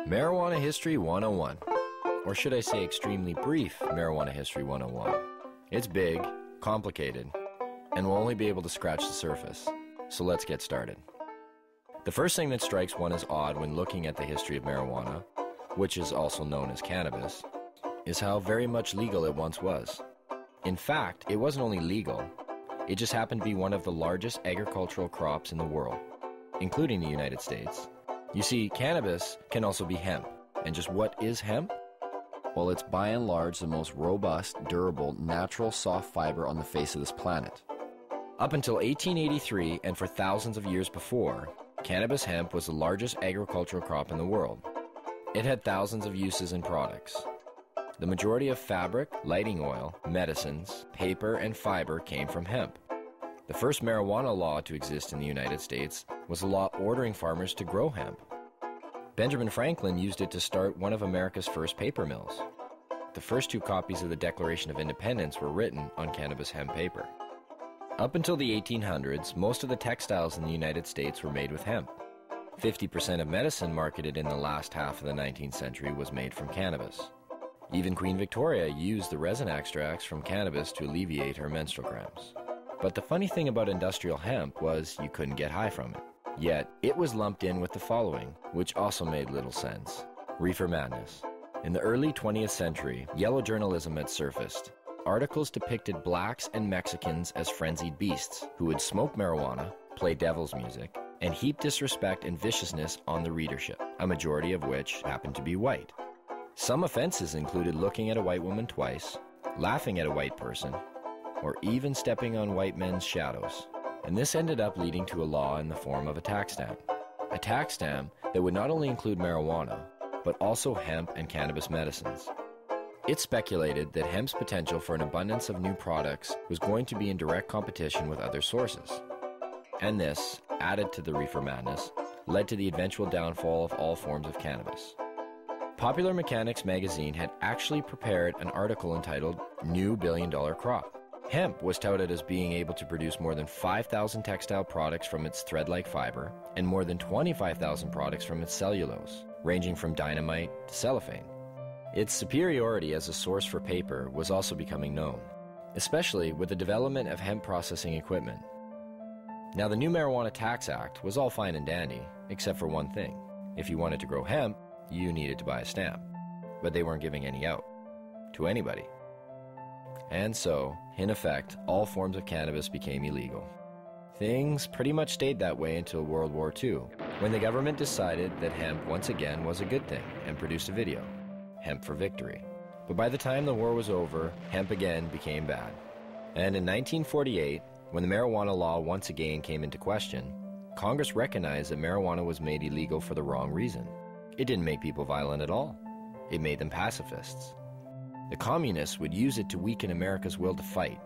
Marijuana History 101, or should I say extremely brief Marijuana History 101. It's big, complicated, and we'll only be able to scratch the surface. So let's get started. The first thing that strikes one as odd when looking at the history of marijuana, which is also known as cannabis, is how very much legal it once was. In fact, it wasn't only legal, it just happened to be one of the largest agricultural crops in the world, including the United States. You see, cannabis can also be hemp. And just what is hemp? Well, it's by and large the most robust, durable, natural soft fiber on the face of this planet. Up until 1883, and for thousands of years before, cannabis hemp was the largest agricultural crop in the world. It had thousands of uses and products. The majority of fabric, lighting oil, medicines, paper, and fiber came from hemp. The first marijuana law to exist in the United States was a law ordering farmers to grow hemp. Benjamin Franklin used it to start one of America's first paper mills. The first two copies of the Declaration of Independence were written on cannabis hemp paper. Up until the 1800s, most of the textiles in the United States were made with hemp. 50% of medicine marketed in the last half of the 19th century was made from cannabis. Even Queen Victoria used the resin extracts from cannabis to alleviate her menstrual cramps. But the funny thing about industrial hemp was you couldn't get high from it. Yet, it was lumped in with the following, which also made little sense. Reefer madness. In the early 20th century, yellow journalism had surfaced. Articles depicted blacks and Mexicans as frenzied beasts who would smoke marijuana, play devil's music, and heap disrespect and viciousness on the readership, a majority of which happened to be white. Some offenses included looking at a white woman twice, laughing at a white person, or even stepping on white men's shadows. And this ended up leading to a law in the form of a tax stamp. A tax stamp that would not only include marijuana, but also hemp and cannabis medicines. It's speculated that hemp's potential for an abundance of new products was going to be in direct competition with other sources. And this, added to the reefer madness, led to the eventual downfall of all forms of cannabis. Popular Mechanics magazine had actually prepared an article entitled New Billion-Dollar Crop. Hemp was touted as being able to produce more than 5,000 textile products from its thread-like fiber and more than 25,000 products from its cellulose, ranging from dynamite to cellophane. Its superiority as a source for paper was also becoming known, especially with the development of hemp processing equipment. Now, the new Marijuana Tax Act was all fine and dandy, except for one thing. If you wanted to grow hemp, you needed to buy a stamp, but they weren't giving any out to anybody. And so, in effect, all forms of cannabis became illegal. Things pretty much stayed that way until World War II, when the government decided that hemp once again was a good thing and produced a video, Hemp for Victory. But by the time the war was over, hemp again became bad. And in 1948, when the marijuana law once again came into question, Congress recognized that marijuana was made illegal for the wrong reason. It didn't make people violent at all. It made them pacifists. The communists would use it to weaken America's will to fight.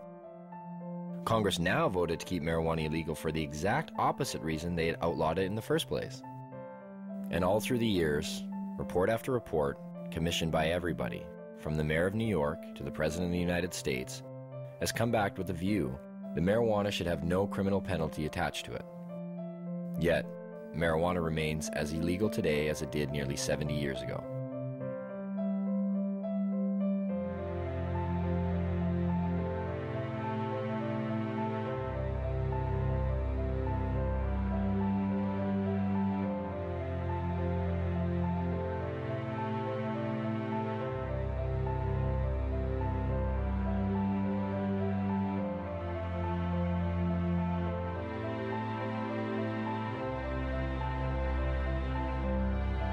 Congress now voted to keep marijuana illegal for the exact opposite reason they had outlawed it in the first place. And all through the years, report after report, commissioned by everybody, from the mayor of New York to the president of the United States, has come back with the view that marijuana should have no criminal penalty attached to it. Yet, marijuana remains as illegal today as it did nearly 70 years ago.